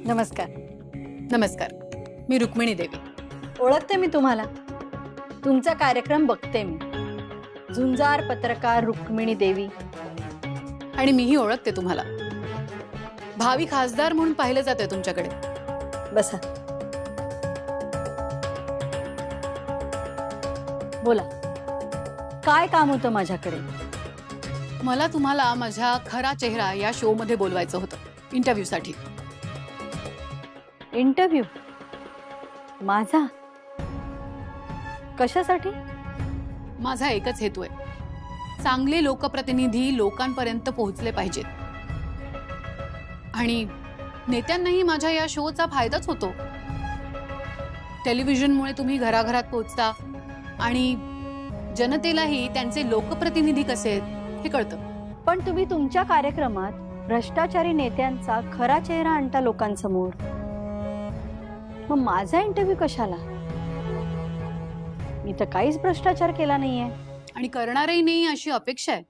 नमस्कार. नमस्कार. मी रुक्मिणी देवी. ओळखते मी तुम्हाला. तुमचा कार्यक्रम बघते मी. झुंजार पत्रकार रुक्मिणी देवी. आणि मीही ओळखते तुम्हाला. भावी खासदार म्हणून पाहिलं जातंय तुमच्याकडे. बसा. बोला, काय काम होतं माझ्याकडे? मला तुम्हाला माझ्या खरा चेहरा या शो मध्ये बोलवायचं होतं, इंटरव्ह्यू साठी. इंटरव्ह्यू? माझा? कशासाठी? माझा एकच हेतू आहे, चांगले लोकप्रतिनिधी लोकांपर्यंत पोहोचले पाहिजेत. आणि नेत्यांनाही माझ्या या शोचा फायदाच होतो. टेलिव्हिजनमुळे तुम्ही घराघरात पोहोचता आणि जनतेलाही त्यांचे लोकप्रतिनिधी कसे आहेत हे कळतं. पण तुम्ही तुमच्या कार्यक्रमात भ्रष्टाचारी नेत्यांचा खरा चेहरा आणता लोकांसमोर. मग माझा इंटरव्ह्यू कशाला? मी तर काहीच भ्रष्टाचार केला नाहीये. आणि करणारही नाही अशी अपेक्षा आहे.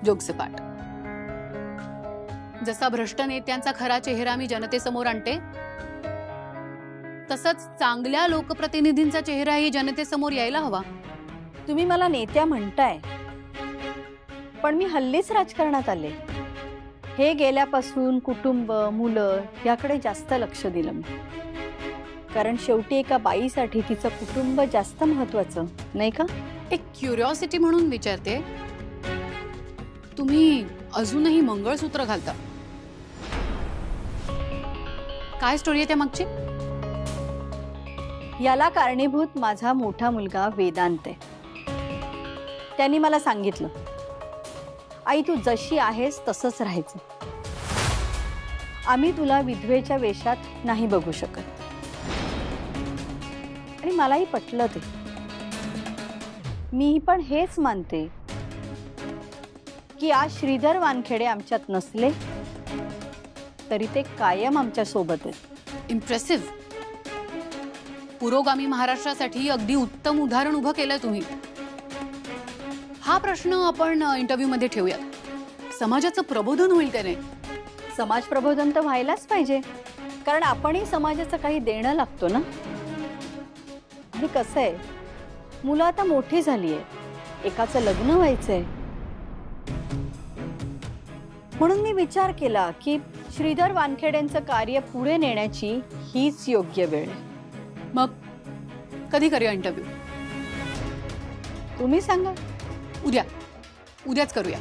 जोगसपाट. जसा भ्रष्ट नेत्यांचा खरा चेहरा मी जनतेसमोर आणते, तसंच चांगल्या लोकप्रतिनिधींचा चेहराही जनतेसमोर यायला हवा. तुम्ही मला नेत्या म्हणताय, पण मी हल्लीच राजकारणात आले. हे गेल्यापासून कुटुंब, मुलं याकडे जास्त लक्ष दिलं मी. कारण शेवटी एका बाईसाठी तिचं कुटुंब जास्त महत्वाचं नाही का? एक क्युरिओसिटी म्हणून विचारते, तुम्ही अजूनही मंगळसूत्र घालता? काय स्टोरी आहे त्या मागची? याला कारणीभूत माझा मोठा मुलगा वेदांत आहे. त्यांनी मला सांगितलं, आई तू जशी आहेस तसंच राहायचं. आम्ही तुला विधवेच्या वेशात नाही बघू शकत. आणि मलाही पटलं ते. मी पण हेच मानते की आज श्रीधर वानखेडे आमच्यात नसले तरी ते कायम आमच्या सोबत आहेत. इम्प्रेसिव्ह. पुरोगामी महाराष्ट्रासाठी अगदी उत्तम उदाहरण उभं केलंय तुम्ही. हा प्रश्न आपण इंटरव्ह्यू मध्ये ठेवूयात. समाजाचं प्रबोधन होईल का नाही? समाज प्रबोधन तर व्हायलाच पाहिजे, कारण आपणही समाजाचं काही देणं लागतो ना. आणि कसं आहे, मुलं आता मोठी झाली आहे, एकाचं लग्न व्हायचंय. म्हणून मी विचार केला की श्रीधर वानखेडेंचं कार्य पुढे नेण्याची हीच योग्य वेळ आहे. मग कधी करूया इंटरव्ह्यू? तुम्ही सांगा. उद्याच करूया.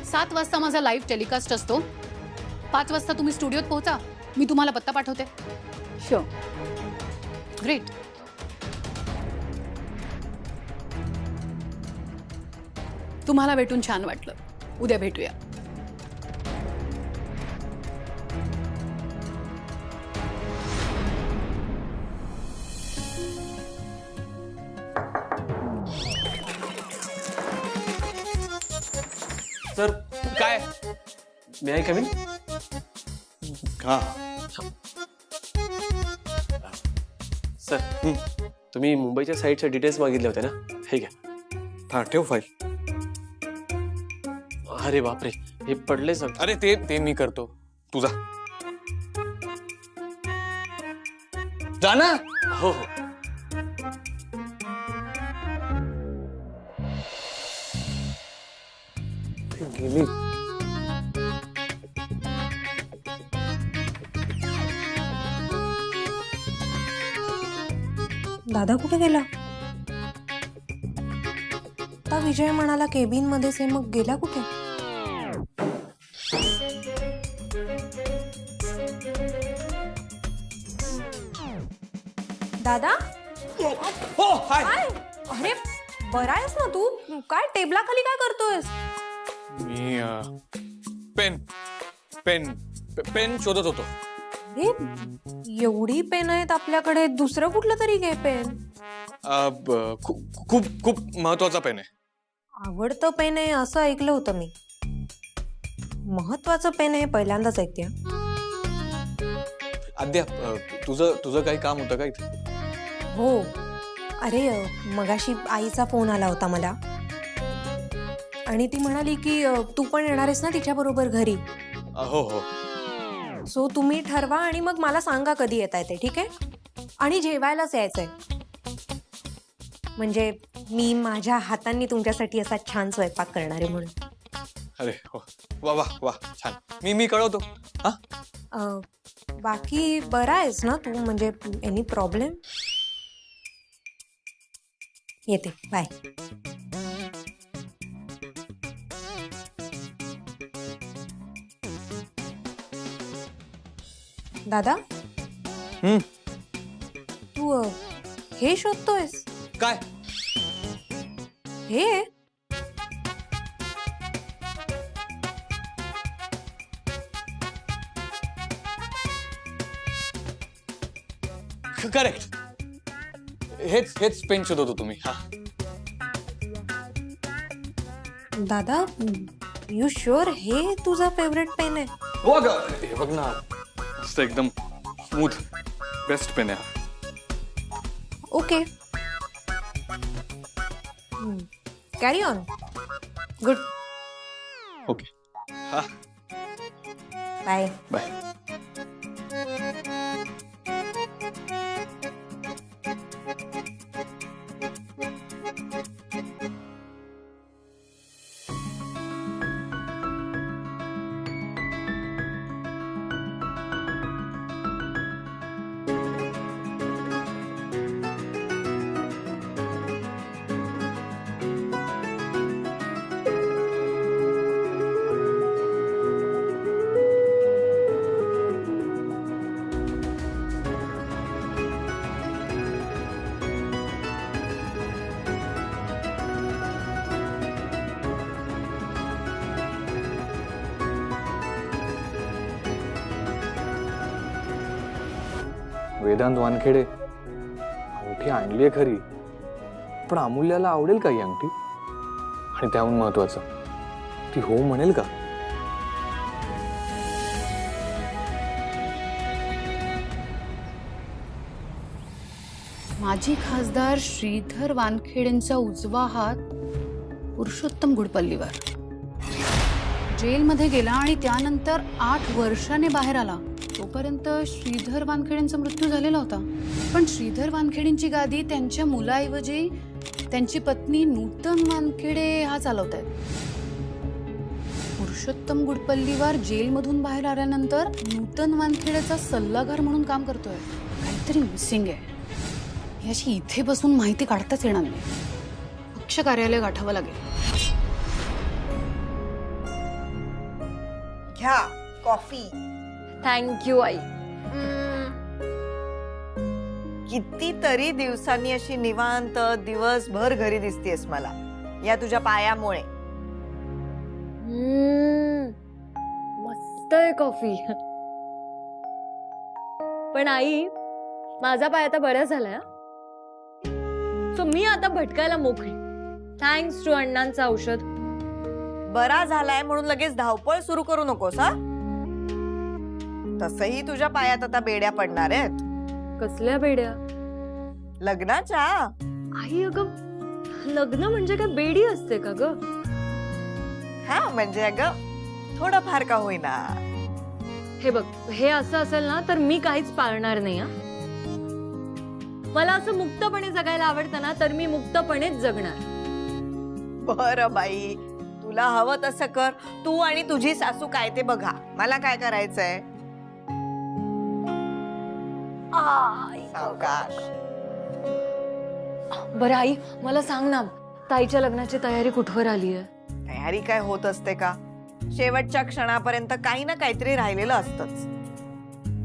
7 वाजता माझा लाईव्ह टेलिकास्ट असतो. 5 वाजता तुम्ही स्टुडिओत पोहोचा. मी तुम्हाला पत्ता पाठवते. शो. ग्रेट. तुम्हाला भेटून छान वाटलं. उद्या भेटूया. सर काय मी आय कम इन? हा सर तुम्ही मुंबईच्या साईटच्या डिटेल्स मागितले होते ना, हे घ्या. हा ठेव फाईल. अरे बापरे, हे पडले सर. अरे ते मी करतो, तुझा जा ना. हो हो. गेली. दादा कुठे गेला? आता विजय म्हणाला केबिन मध्येच आहे, मग गेला कुठे? दादा? हो हाय. काय? अरे बरा आहेस ना तू? काय टेबलाखाली काय करतोयस? मी पेन पेन पेन शोधत होतो. अरे एवढी पेन आहेत आपल्याकडे, दुसरं कुठलं तरी घे पेन. खूप खूप महत्वाचा पेन आहे. आवडतं पेन आहे असं ऐकलं होतं मी. महत्वाचं पेन आहे पहिल्यांदाच ऐकते. आद्या तुझं काही काम होतं का इथे? हो. अरे मगाशी आईचा फोन आला होता मला आणि ती म्हणाली की तू पण येणार आहेस ना तिच्या बरोबर घरी. हो हो. सो तुम्ही ठरवा आणि मग मला सांगा कधी येताय ते, ठीक आहे? आणि जेवायलाच यायचंय, म्हणजे मी माझ्या हातांनी तुमच्यासाठी असा छान स्वयंपाक करणार आहे म्हणून. अरे हो. वा वा वा, छान. मी कळवतो. हा. बाकी बरा आहेस ना तू? म्हणजे एनी प्रॉब्लेम? येते, बाय. दादा, तू हे शोधतोयस? काय? हे करेक्ट. हेच पेन शोधत होतो तुम्ही. हा. दादा, यू शुअर हे तुझा फेवरेट पेन आहे? हो अगं, हे बघ ना, मस्त एकदम स्मूथ, बेस्ट पेन आहे. Okay, carry on. Good. Okay. हा. बाय. बाय. वेदांत वानखेडे अंगठी आणलीये खरी, पण अमूल्याला आवडेल का ही अंगठी? आणि त्याहून महत्वाचं, ती हो म्हणेल का? माजी खासदार श्रीधर वानखेडेंचा उजवा हात पुरुषोत्तम गुडपल्लीवर जेलमध्ये गेला आणि त्यानंतर 8 वर्षाने बाहेर आला. तोपर्यंत श्रीधर वानखेडेंचा मृत्यू झालेला होता. पण श्रीधर वानखेडेंची गादी त्यांच्या मुलाऐवजी त्यांची पत्नी नूतन वानखेडे हा चालवत आहेत. पुरुषोत्तम गुडपल्लीवर जेलमधून बाहेर आल्यानंतर नूतन वानखेडेचा सल्लागार म्हणून काम करतोय. काहीतरी मिसिंग आहे. याची इथे बसून माहिती काढताच येणार नाही. पक्ष कार्यालय गाठावं लागेल. घ्या कॉफी. थँक्यू आई. कितीतरी दिवसांनी अशी निवांत दिवसभर घरी दिसतेस मला, या तुझ्या पायामुळे. मस्त आहे कॉफी. पण आई, माझा पाय आता बरा झालाय, सो मी आता भटकायला मोकळी. थँक्स टू अण्णांचं औषध. बरा झालाय म्हणून लगेच धावपळ सुरू करू नकोस हा. तसही तुझ्या पायात आता बेड्या पडणार आहेत. कसल्या बेड्या? लग्नाच्या. आई अगं, लग्न म्हणजे काय बेडी असते का ग? हा म्हणजे अगं थोडंफार का होईना. हे बघ, हे असं असेल ना तर मी काहीच पाळणार नाही. मला असं मुक्तपणे जगायला आवडतं ना, तर मी मुक्तपणेच जगणार. बरं बाई, तुला हवं तसं कर. तू आणि तुझी सासू काय ते बघा, मला काय करायचंय. सावकाश. बरं आई, मला सांग ना, ताईच्या लग्नाची तयारी कुठवर आली आहे? तयारी काय होत असते का? शेवटच्या क्षणापर्यंत काही ना काहीतरी राहिलेलं असतंच.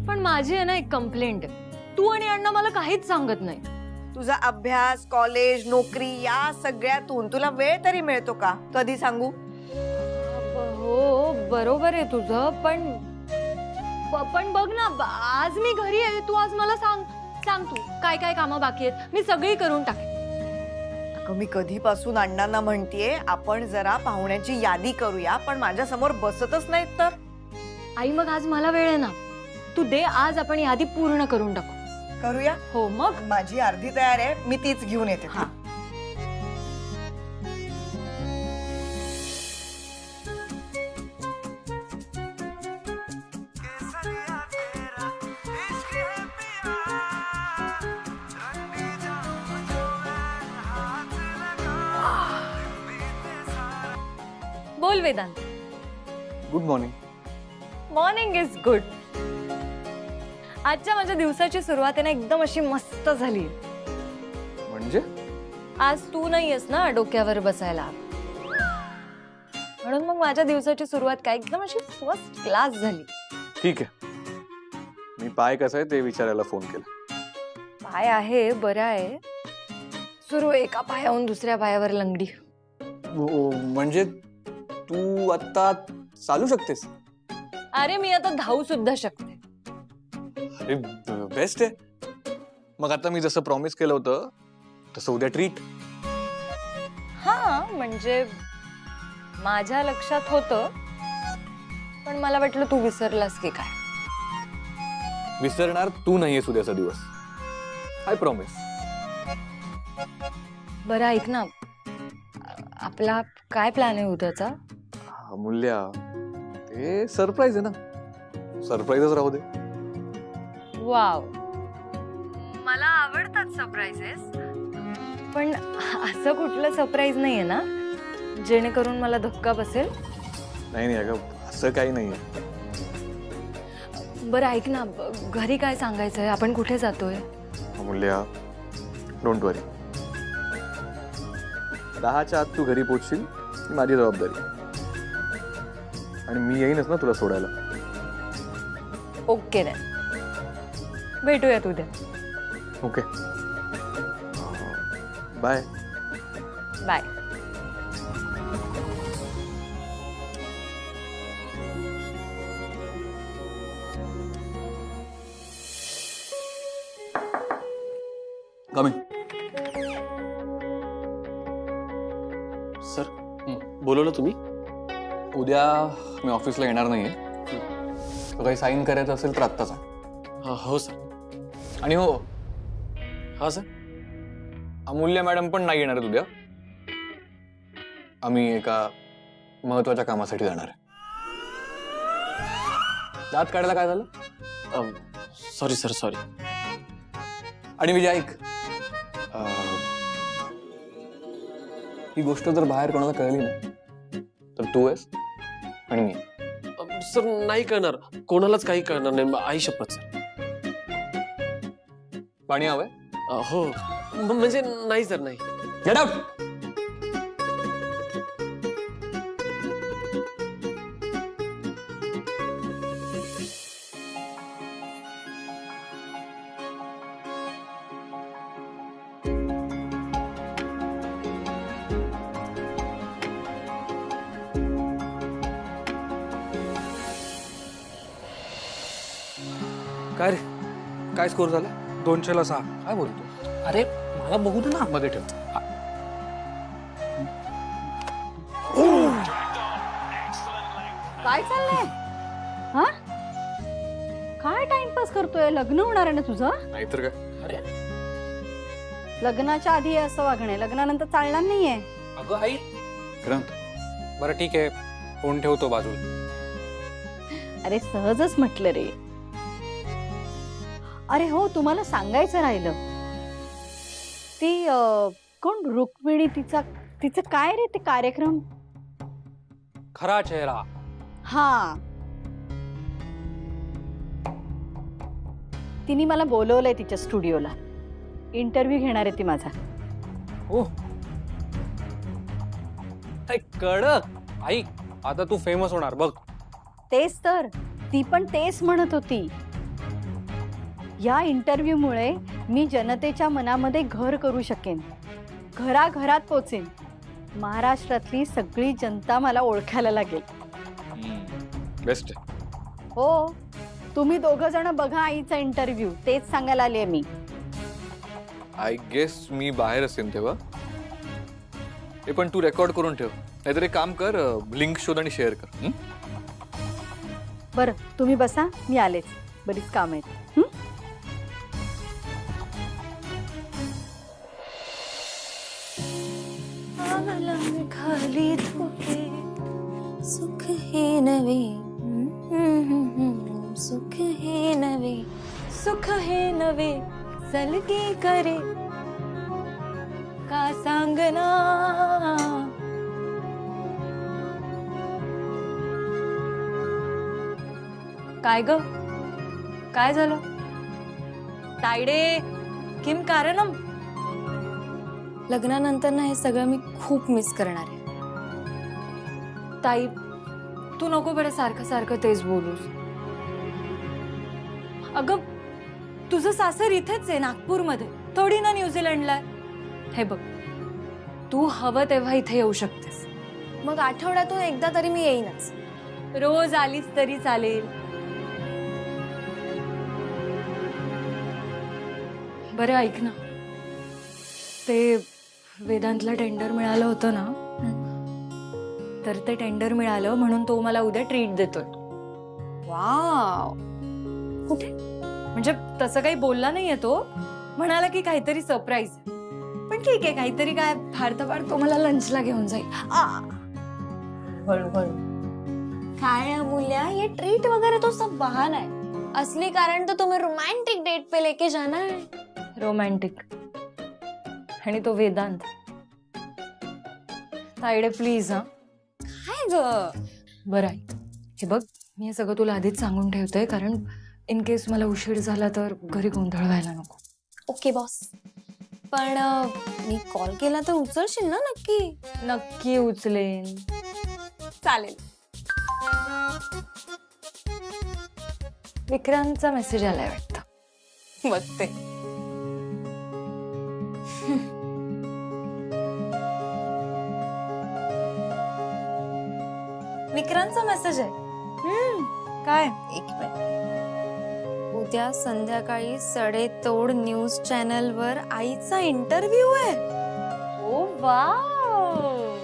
पण माझी आहे ना एक कंप्लेंट. तू आणि अण्णा मला काहीच सांगत नाही. तुझा अभ्यास, कॉलेज, नोकरी या सगळ्यातून तुला वेळ तरी मिळतो का? कधी सांगू? हो बरोबर आहे तुझं, पण बघ ना, आज मी घरी आहे. तू आज मला सांग तू काय काय कामं बाकी आहेत, मी सगळी करून टाकेन. मी कधीपासून अण्णांना म्हणतेय आपण जरा पाहुण्याची यादी करूया, पण माझ्या समोर बसतच नाहीत. तर आई मग आज मला वेळ आहे ना, तू दे, आज आपण यादी पूर्ण करून टाकू. करूया. हो मग माझी अर्धी तयार आहे, मी तीच घेऊन येते. हा. बोल Vedant. Good morning. Morning is good. आजच्या माझ्या दिवसाची सुरुवात आहे ना एकदम अशी मस्त झाली. म्हणजे आज तू नाहीयेस ना डोक्यावर बसायला, म्हणून मग माझ्या दिवसाची सुरुवात काय एकदम अशी फर्स्ट क्लास झाली. ठीक आहे, मी पाय कसा आहे ते विचारायला फोन केला. पाय आहे, बरं आहे. सुरू एका पायाहून दुसऱ्या पायावर लंगडी. म्हणजे तू आता चालू शकतेस? अरे मी आता धावू सुद्धा शकते. अरे बेस्ट आहे. मग आता मी जसं प्रॉमिस केलं होतं तसं उद्या ट्रीट. हा म्हणजे माझ्या लक्षात होतं, पण मला वाटलं तू विसरलास की काय. विसरणार तू नाहीयेस उद्याचा दिवस, आय प्रॉमिस. बरं ऐक ना, आपला काय प्लॅन आहे उद्याचा? अमूल्या, ते सरप्राईज आहे ना, सरप्राईजच राहू दे. वाव, मला आवडतात सरप्राईजेस, पण असं कुठलं सरप्राईज नाहीये ना जेणेकरून मला धक्का बसेल? नाही अगं, असं काही नाहीये. बरं ऐक ना, घरी काय सांगायचंय? आपण कुठे जातोय? अमूल्या, डोंट वरी. 10च्या आत तू घरी पोहोचशील ही माझी जबाबदारी, आणि मी येईनच ना तुला सोडायला. ओके रे, भेटूयात उद्या. Okay, bye. Bye. Coming. Sir, बोलवलं तुम्ही? उद्या मी ऑफिसला येणार नाहीये. तो काही साईन करायचं असेल तर आत्ताच आहे. हो सर. आणि हो, हा सर. अमूल्य मॅडम पण नाही येणार आहेत उद्या. आम्ही एका महत्वाच्या कामासाठी जाणार आहे. दात काढायला काय झालं? Sorry sir, sorry. आणि विजय ऐक, ही गोष्ट जर बाहेर कोणाला कळली ना तर तू आहेस आणि मी. सर नाही कळणार, कोणालाच काही कळणार नाही, आई शपथ सर. पाणी हवंय? हो, म्हणजे नाही सर, नाही. Get out. काय रे, काय स्कोर झाला? 206. काय बोलतो? अरे मला बघू दे ना. मध्ये ठेव. काय चाललंय? हा, काय टाइमपास करतोय? लग्न होणार आहे ना तुझं? नाहीतर काय. अरे लग्नाच्या आधी असं वागणे लग्नानंतर चालणार नाहीये. अगं आई. क्रांत, बरं ठीक आहे, फोन ठेवतो बाजूला. अरे सहजच म्हटलं रे. अरे हो, तुम्हाला सांगायचं राहिलं, ती कोण रुक्मिणी, तिचं काय रे ते कार्यक्रम? खरा चेहरा. हा, तिने मला बोलवलंय तिच्या स्टुडिओला. इंटरव्ह्यू घेणार आहे ती माझा. हो, कडक. आई, आता तू फेमस होणार बघ. तेच तर, ती पण तेच म्हणत होती. या इंटरव्ह्यूमुळे मी जनतेच्या मनामध्ये घर करू शकेन, घराघरात पोचेन. महाराष्ट्रातली सगळी जनता मला ओळखायला लागेल. बेस्ट. हो, तुम्ही दोघं जण बघा आईचा इंटरव्ह्यू, तेच सांगायला आले मी. आय गेस मी बाहेर असेन तेव्हा. हे पण तू रेकॉर्ड करून ठेव, नाहीतर एक काम कर, लिंक शोध आणि शेअर कर. बरं, तुम्ही बसा, मी आलेच, बरीच काम आहेत. खाली धोके सुख हे नवे, सुख हे नवे, सुख हे नवे सलगी करे का सांगना. काय ग काय झालं तायडे किम कारणम लग्नानंतर ना हे सगळं मी खूप मिस करणार आहे. ताई तू नको बरं सारखं सारखं तेच बोलूस. अगं तुझं सासर इथेच आहे नागपूरमध्ये, थोडी ना न्यूझीलंडला. हे बघ तू हवं तेव्हा इथे येऊ शकतेस. मग आठवड्यातून एकदा तरी मी येईनच. रोज आलीस तरी चालेल. बरं ऐक ना, ते वेदांतला टेंडर मिळालं होतं ना, तर ते टेंडर मिळालं म्हणून तो मला उद्या ट्रीट देतोय. वाव. कुठे म्हणजे तसं काही बोलला नाहीये तो, म्हणाला की काहीतरी सरप्राईज. पण ठीक आहे, काहीतरी काय फार तर फार तो मला लंचला घेऊन जाईल. काय अमूल्या, ये ट्रीट वगैरे तो सब बहाना है. असली कारण तो तुम्हें रोमांटिक डेट पे लेके जाना है. रोमॅन्टिक आणि तो वेदांत. तायडे प्लीज. हा काय ग. बरं आहे, हे बघ मी हे सगळं तुला आधीच सांगून ठेवतोय, कारण इन केस मला उशीर झाला तर घरी गोंधळ व्हायला नको. Okay boss. पण मी कॉल केला तर उचलशील ना नक्की. नक्की उचलेन. चालेल. विक्रांतचा मेसेज आलाय वाटतं. बघते. विक्रांतचा मेसेज आहे. काय एक मिनिट. उद्या संध्याकाळी सडेतोड न्यूज चॅनल वर आईचा इंटरव्ह्यू आहे. ओ वाव,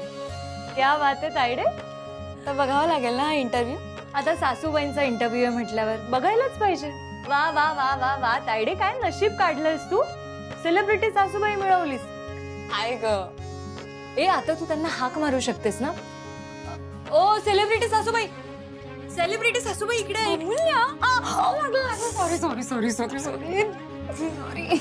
क्या बात आहे तायडे. तर बघावं लागेल ना हा इंटरव्ह्यू. आता सासूबाईंचा इंटरव्ह्यू आहे म्हटल्यावर बघायलाच पाहिजे. वा वा वा वा वा तायडे, काय नशीब काढलंयस तू. सेलिब्रिटी सासूबाई मिळवलीस. काय ग. ए आता तू त्यांना हाक मारू शकतेस ना. ओ सेलिब्रिटी सासूबाई, सेलिब्रिटी सासूबाई इकडे आहे. Sorry sorry sorry sorry sorry sorry.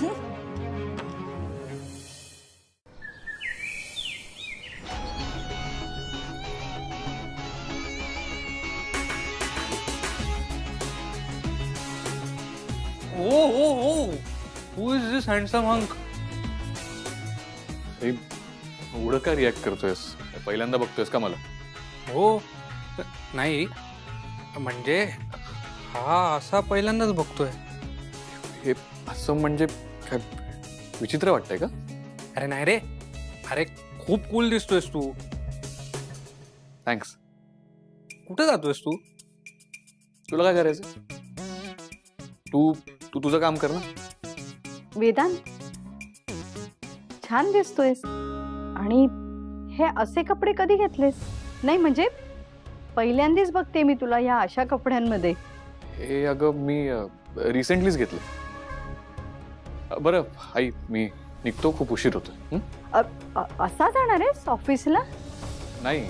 Oh, who is this handsome hunk? एवढं का रिॲक्ट करतोयस? पहिल्यांदा बघतोयस का मला? हो नाही, म्हणजे हा असा पहिल्यांदाच बघतोय. हे असं म्हणजे काय विचित्र वाटतंय का? अरे नाही रे, अरे खूप कूल दिसतोयस तू. थँक्स. कुठे जातोयस तू? तुला काय करायचं? तू तू तुझं काम कर ना. वेदांत छान दिसतोयस. आणि हे असे कपडे कधी घेतलेस? नाही म्हणजे पहिल्यांदाच बघते मी तुला या अशा कपड्यांमध्ये. हे अगं मी रिसेंटलीच घेतलं. बरं आई, मी निघतो, खूप उशीर होतोय. असा जाणार आहेस ऑफिसला? नाही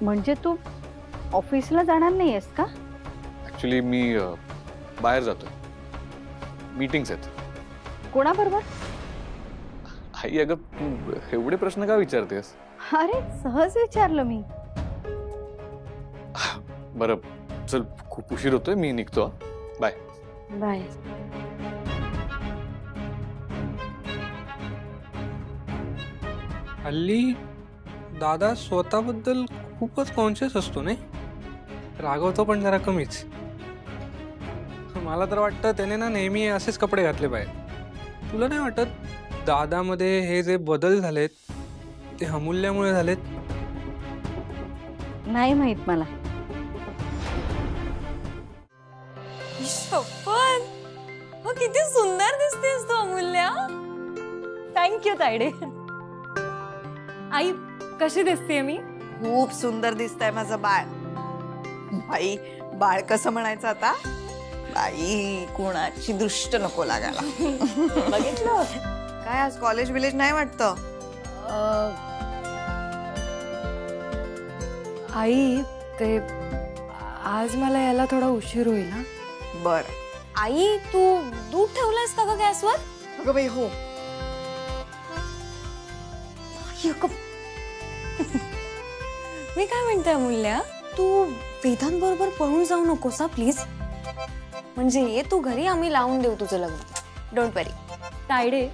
म्हणजे तू ऑफिसला जाणार नाही आहेस का? ऍक्च्युली मी बाहेर जातोय, मीटिंग्स आहेत. कोणाबरोबर? आई अगं तू एवढे प्रश्न का विचारतेस? अरे सहज विचारलं मी. बरं चल, खूप उशीर होतोय, मी निघतो. Bye bye. हल्ली दादा स्वतःबद्दल खूपच कॉन्शियस असतो नाही. रागवतो पण जरा कमीच. मला तर वाटतं त्याने ना नेहमी असेच कपडे घातले पाहिजे. तुला नाही वाटत दादामध्ये हे जे बदल झालेत ते अमूल्यामुळे झालेत? नाही माहित मला. शपथ, मग किती सुंदर दिसतेस तू अमूल्या. थँक्यू तायडे. आई कशी दिसतेय मी? खूप सुंदर दिसतंय माझं बाळ. बाई, बाळ कसं म्हणायचं आता? बाई, कोणाची दृष्ट नको लागायला. बघितलं. काय आज कॉलेज विलेज नाही वाटतं? आई ते आज मला यायला थोडा उशीर होईल ना. बर. आई तू दूध ठेवलंयस का ग गॅसवर? अगं बाई हो. मी काय म्हणते अमूल्या, तू वेदांबरोबर पळून जाऊ नकोस प्लीज. म्हणजे ये तू घरी, आम्ही लावून देऊ तुझं लग्न. Don't worry. तायडे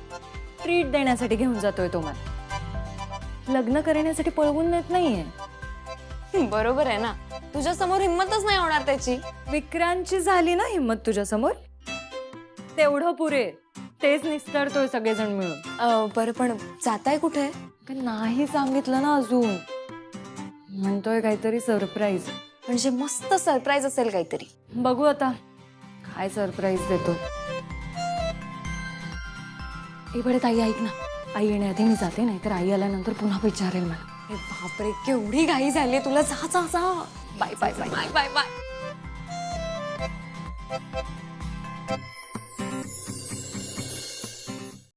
ट्रीट देण्यासाठी घेऊन जातोय तो मला, लग्न करण्यासाठी पळवून नेत नाहीये. बरोबर आहे ना, तुझ्या समोर हिंमतच नाही होणार त्याची. विक्रांतची झाली ना हिंमत तुझ्या समोर, तेवढं पुरे. तेच निस्तरतोय सगळेजण मिळून. बरं पण जाताय कुठे? नाही सांगितलं ना अजून, म्हणतोय काहीतरी सरप्राईज. म्हणजे मस्त सरप्राईज असेल काहीतरी. बघू आता काय सरप्राईज देतो. ए बरं ताई ऐक ना, आई येण्याआधी मी जाते, नाहीतर आई आल्यानंतर पुन्हा विचारेल मला. अरे बापरे, केवढी घाई झाली तुला. जा जा जा. Bye bye bye. Bye bye bye.